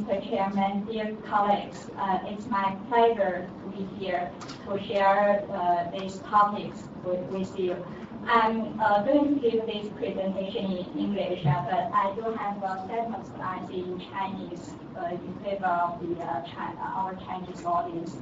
Mr. Chairman, dear colleagues, it's my pleasure to be here to share these topics with you. I'm going to give this presentation in English, but I do have a set of slides in Chinese in favor of our Chinese audience.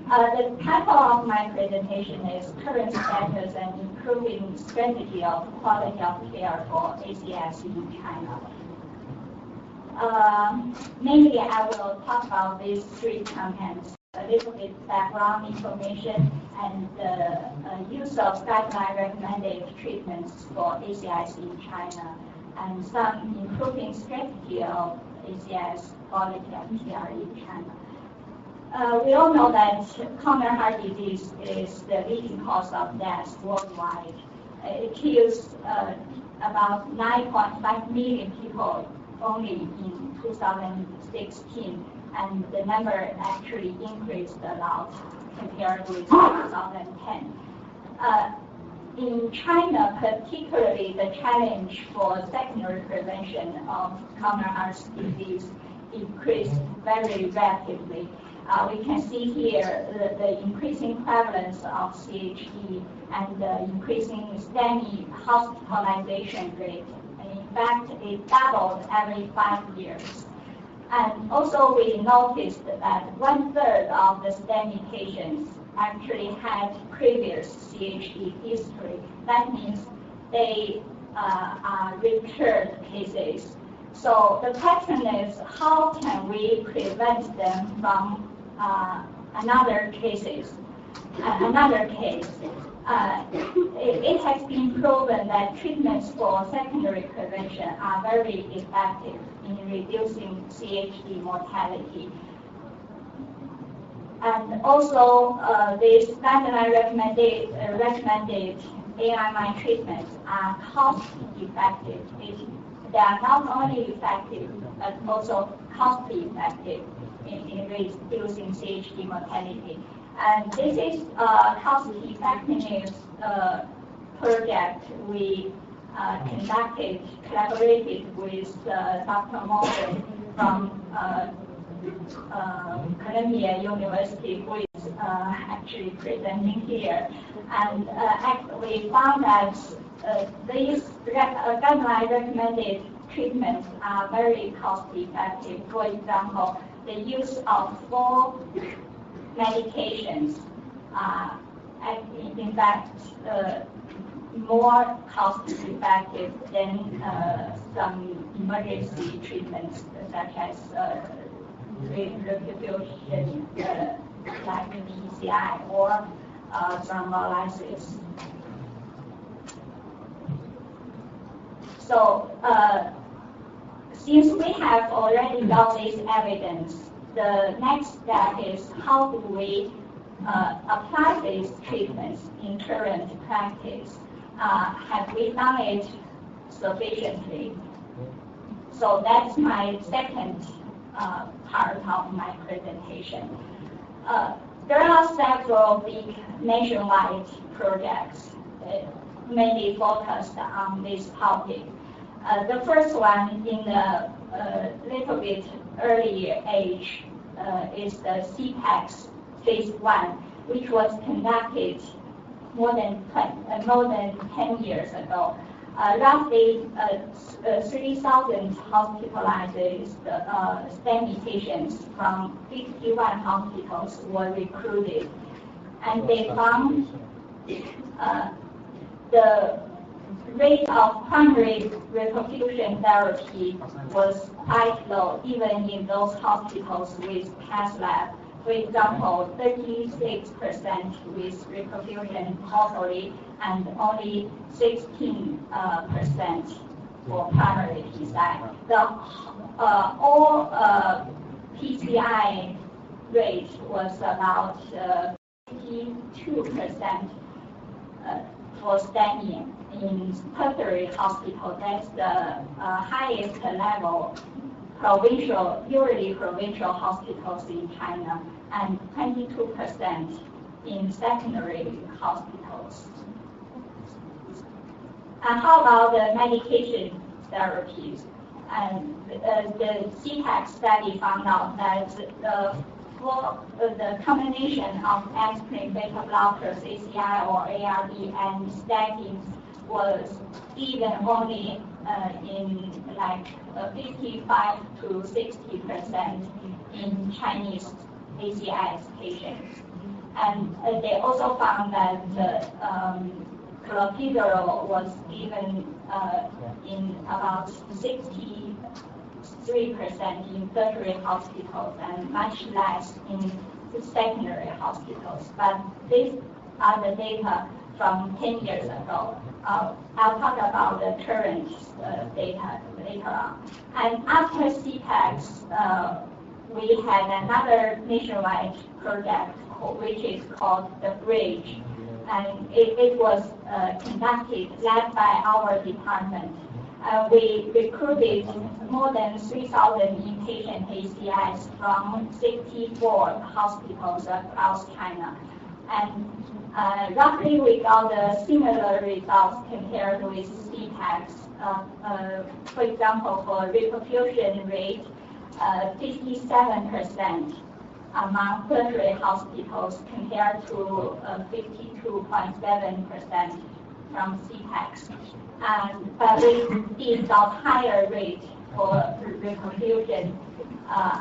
The title of my presentation is Current Status and Improving Strategy of Quality of Care for ACS in China. Mainly, I will talk about these three contents: a little bit background information and the use of guideline-recommended treatments for ACS in China, and some improving strategy of ACS quality of care in China. We all know that coronary heart disease is the leading cause of death worldwide. It kills about 9.5 million people only in 2016, and the number actually increased a lot compared with 2010. In China, particularly, the challenge for secondary prevention of coronary heart disease increased very rapidly. We can see here the increasing prevalence of CHD and the increasing STEMI hospitalization rate. In fact, it doubled every 5 years. And also we noticed that 1/3 of the STEMI patients actually had previous CHD history. That means they are recurred cases. So the question is, how can we prevent them from another case? It has been proven that treatments for secondary prevention are very effective in reducing CHD mortality. And also, these guideline-recommended AMI treatments are cost-effective. They are not only effective, but also cost-effective in reducing CHD mortality. And this is a cost-effectiveness project we collaborated with Dr. Morgan from Columbia University, who is actually presenting here. And we found that these guideline-recommended treatments are very cost-effective. For example, the use of 4 medications are, in fact, more cost-effective than some emergency treatments, such as Reperfusion, like PCI, or thrombolysis. So, since we have already got this evidence, the next step is how do we apply these treatments in current practice? Have we done it sufficiently? So that's my second part of my presentation. There are several big nationwide projects mainly focused on this topic. The first one in the little bit earlier age is the CPEX phase 1, which was conducted more than 10 years ago. Roughly 3,000 hospitalized STEMI patients from 51 hospitals were recruited, and they found the rate of primary reperfusion therapy was quite low, even in those hospitals with cath lab. For example, 36% with reperfusion totally, and only 16% for primary PCI. The all PCI rate was about 52% for STEMI in tertiary hospital. That's the highest level provincial hospitals in China, and 22% in secondary hospitals. And how about the medication therapies? And the CPAC study found out that the combination of aspirin, beta blockers, ACI or ARB, and statins was given only in like 55 to 60% in Chinese ACS patients. And they also found that clopidogrel was given in about 63% in tertiary hospitals and much less in secondary hospitals. But these are the data from 10 years ago. I'll talk about the current data later on. And after CPACs, we had another nationwide project which is called the BRIG. And it was conducted, led by our department. We recruited more than 3,000 inpatient ACIs from 64 hospitals across China. And roughly we got similar results compared with CPACs. For example, for reperfusion rate, 57% among tertiary hospitals compared to 52.7% from CPACs. But we did got higher rate for reperfusion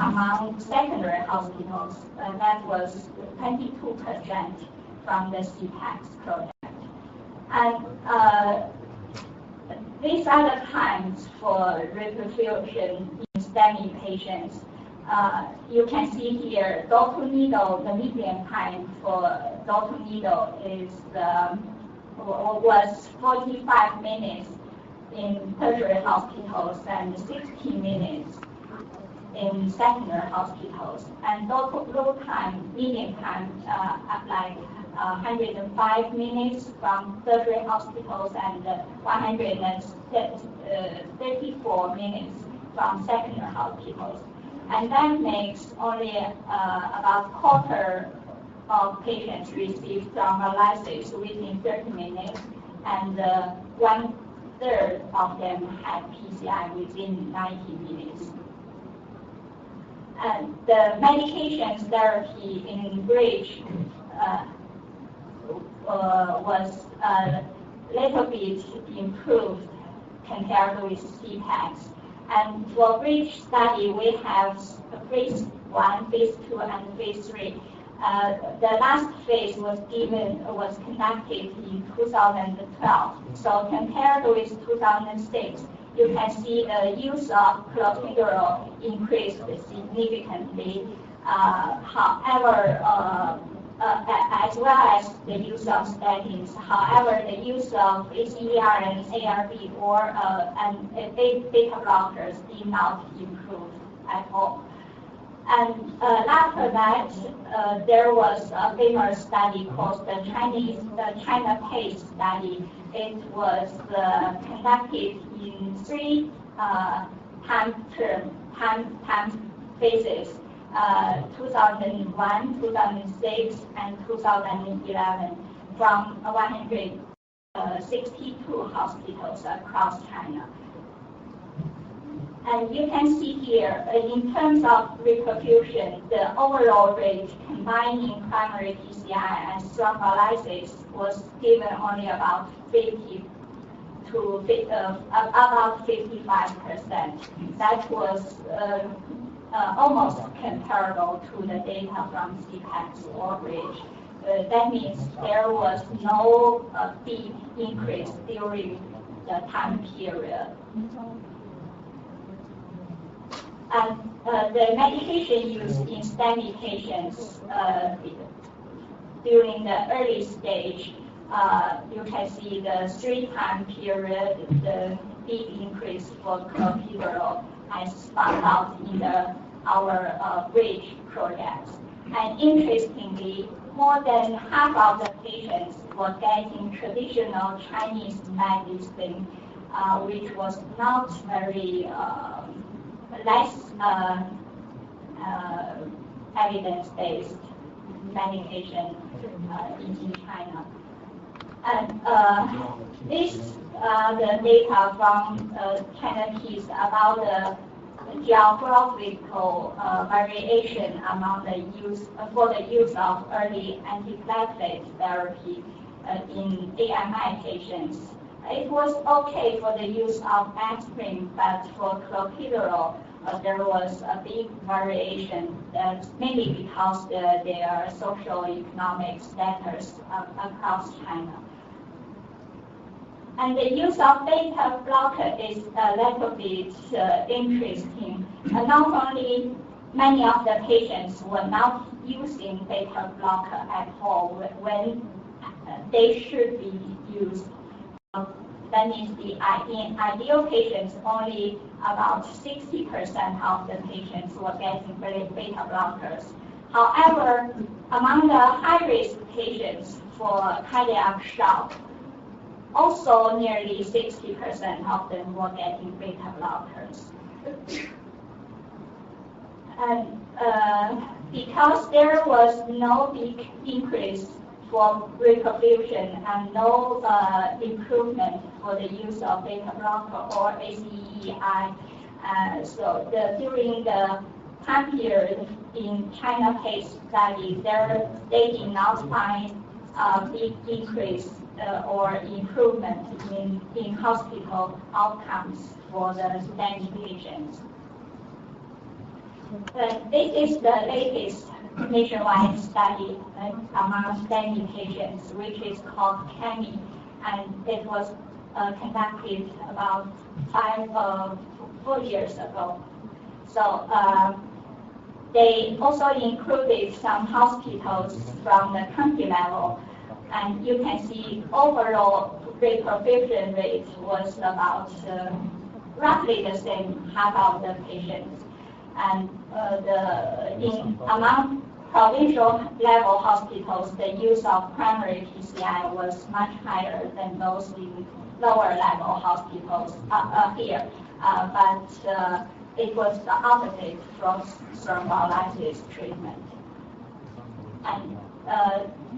among secondary hospitals. That was 22% from the CPACs project. And these are the times for reperfusion in STEMI patients. You can see here, door to needle, the median time for door to needle was 45 minutes in tertiary hospitals and 60 minutes in secondary hospitals. And door to low time, median time, like 105 minutes from tertiary hospitals and 134 minutes from secondary hospitals. And that makes only about quarter of patients receive thrombolysis within 30 minutes, and 1/3 of them had PCI within 90 minutes. And the medication therapy in BRIG was a little bit improved compared with CPACs. And for BRIG study, we have phase 1, phase 2, and phase 3. The last phase was conducted in 2012. So compared with 2006, you can see the use of clopidogrel increased significantly. However, as well as the use of statins. However, the use of ACER and ARB and beta blockers did not improve at all. And after that, there was a famous study called the China Case study. It was conducted in 3 time phases. 2001, 2006, and 2011 from 162 hospitals across China. And you can see here, in terms of reperfusion, the overall rate combining primary PCI and thrombolysis was given only about 50 to about 55%. That was almost comparable to the data from CPACs or BRIG. That means there was no big increase during the time period. And the medication used in STEMI patients during the early stage, you can see the 3 time period, the big increase for clopidogrel as found out in our BRIG project. And interestingly, more than half of the patients were getting traditional Chinese medicine, which was not very less evidence-based medication in China. And this the data from China Case about the geographical variation among the use of early antiplatelet therapy in AMI patients. It was okay for the use of aspirin, but for clopidogrel, there was a big variation. That's mainly because there are socio-economic status across China. And the use of beta blocker is a little bit interesting. Not only many of the patients were not using beta blocker at all when they should be used. That means in ideal patients, only about 60% of the patients were getting beta blockers. However, among the high-risk patients for cardiac shock, also nearly 60% of them were getting beta blockers. And because there was no big increase for reperfusion and no improvement for the use of beta blocker or ACEI, so during the time period in China case study, they did not find a big increase or improvement in hospital outcomes for the STEMI patients. This is the latest nationwide study among STEMI patients, which is called CAMI, and it was conducted about 4 years ago. So they also included some hospitals from the county level, and you can see overall reperfusion rate was about roughly the same, half of the patients. And among provincial level hospitals, the use of primary PCI was much higher than those in lower level hospitals here. But it was the opposite from thrombolysis treatment. And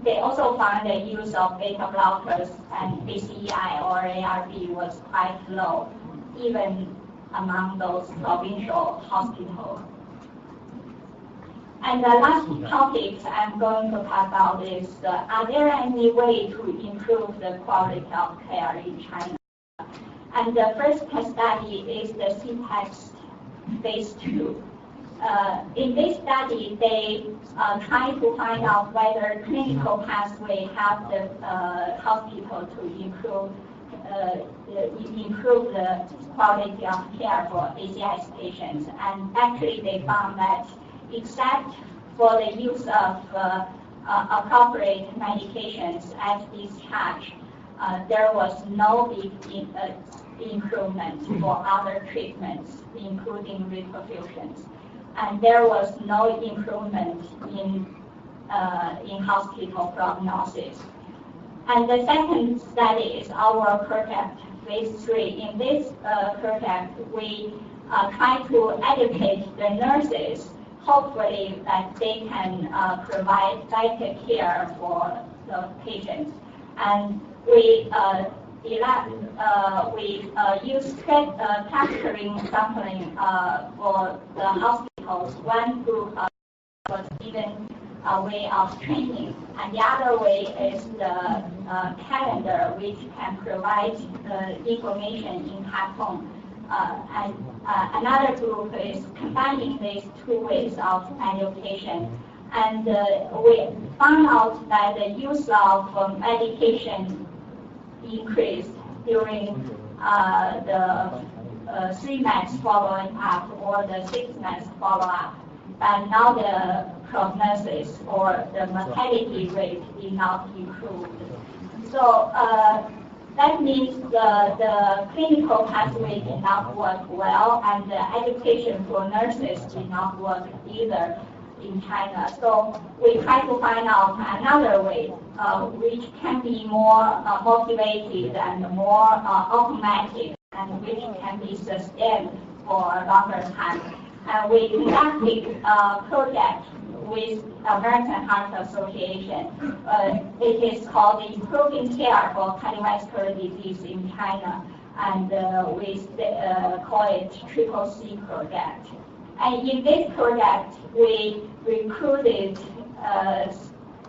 they also found the use of beta blockers and ACEI or ARB was quite low, even among those provincial hospitals. And the last topic I'm going to talk about is, are there any way to improve the quality of care in China? And the first study is the CTEXT phase 2. In this study, they try to find out whether clinical pathway help the hospital to improve the quality of care for ACS patients. And actually, they found that except for the use of appropriate medications at discharge, there was no big improvement for other treatments, including reperfusions. And there was no improvement in hospital prognosis. And the second study is our project, phase 3. In this project, we try to educate the nurses, hopefully that they can provide better care for the patients. And we use capturing sampling for the hospitals. One group was given a way of training, and the other way is the calendar, which can provide information in cartoon. And another group is combining these two ways of education. And we found out that the use of medication increased during the 3 months following up or the 6 months follow-up. But now the prognosis or the mortality rate did not improve. So that means the clinical pathway did not work well, and the education for nurses did not work either in China. So we try to find out another way which can be more motivated and more automatic, and which can be sustained for a longer time. We conducted a project with American Heart Association. It is called the Improving Care for Cardiovascular Disease in China, and we call it CCC project. And in this project, we recruited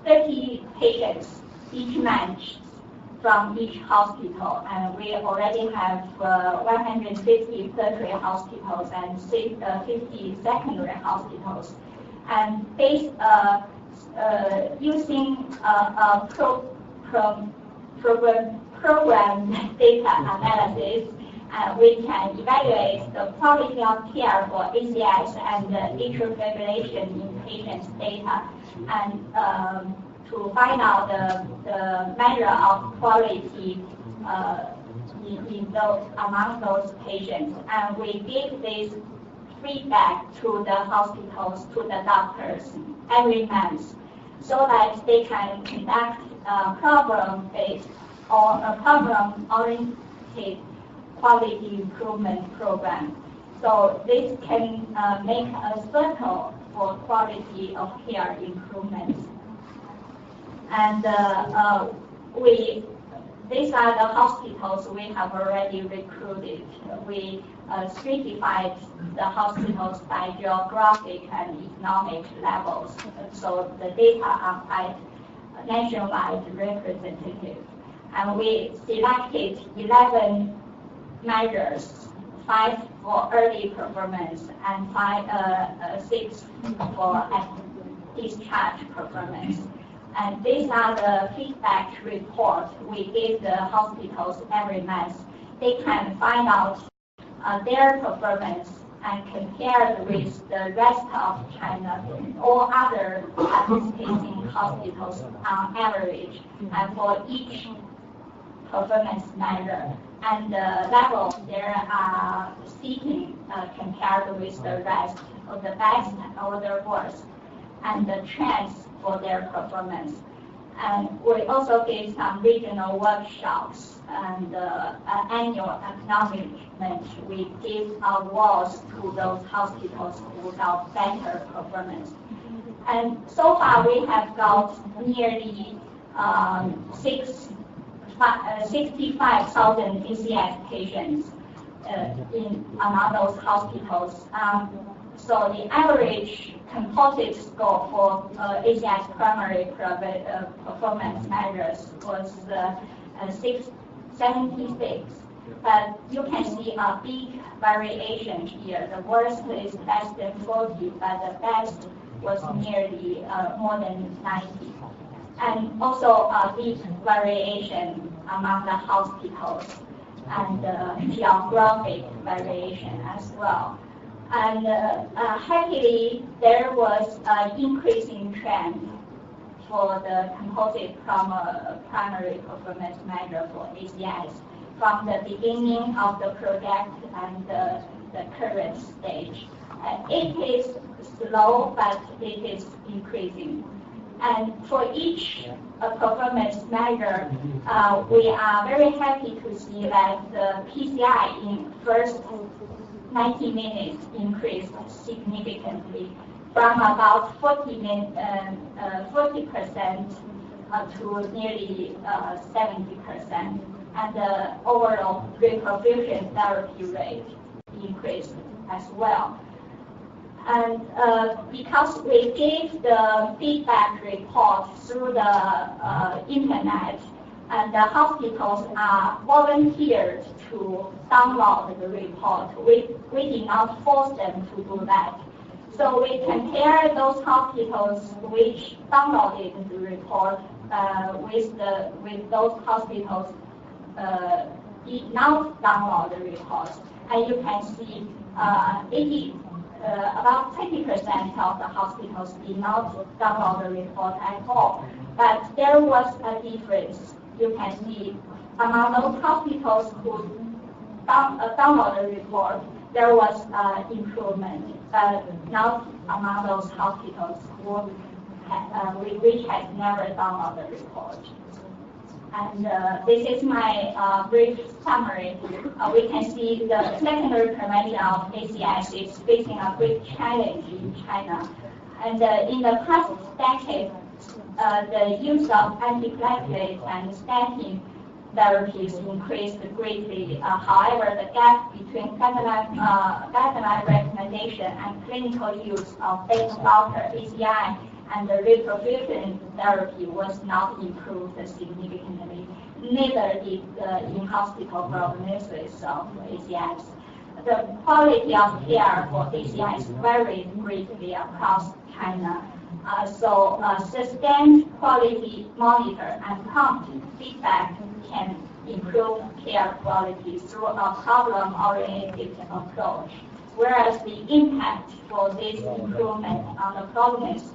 30 patients, each month, from each hospital, and we already have 150 tertiary hospitals and 50 secondary hospitals. And based using program data analysis, we can evaluate the quality of care for ACS and atrial fibrillation in patients' data, and to find out the measure of quality among those patients. And we give this feedback to the hospitals, to the doctors every month, so that they can conduct a problem-based or a problem-oriented quality improvement program. So this can make a circle for quality of care improvements. And these are the hospitals we have already recruited. We stratified the hospitals by geographic and economic levels, so the data are quite nationwide representative. And we selected 11 measures, 5 for early performance and 6 for discharge performance. And these are the feedback reports we give the hospitals every month. They can find out their performance and compare with the rest of China, all other participating hospitals on average, and for each performance measure. And the level they are seeking compared with the rest, or the best or the worst, and the trends for their performance. And we also give some regional workshops and annual acknowledgments. We give awards to those hospitals who got better performance. And so far we have got nearly 65,000 ACS patients among those hospitals. So the average composite score for ACS primary performance measures was 76. But you can see a big variation here. The worst is less than 40, but the best was nearly more than 90. And also a big variation among the hospitals, and geographic variation as well. And happily, there was an increasing trend for the composite primary performance measure for ACS from the beginning of the project and the current stage. It is slow, but it is increasing. And for each performance measure, we are very happy to see that the PCI in first 90 minutes increased significantly from about 40% to nearly 70%. And the overall reperfusion therapy rate increased as well. And because we gave the feedback report through the internet, and the hospitals are volunteered to download the report. We did not force them to do that. So we compare those hospitals which downloaded the report with those hospitals did not download the report. And you can see about 20% of the hospitals did not download the report at all. But there was a difference. You can see among those hospitals who download the report, there was improvement, but not among those hospitals which had never downloaded the report. And this is my brief summary. We can see the secondary prevention of ACS is facing a great challenge in China. And in the past decade, the use of antiplatelet and statin therapies increased greatly. However, the gap between guideline recommendation and clinical use of beta blocker, ACI, and the reperfusion therapy was not improved significantly. Neither did the in-hospital prognosis of ACS. The quality of care for ACS varies greatly across China. So sustained quality monitor and prompt feedback can improve care quality through a problem-oriented approach, whereas the impact for this improvement on the prognosis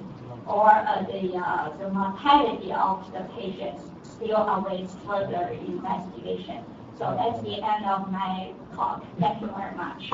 or the mortality of the patients still awaits further investigation. So that's the end of my talk. Thank you very much.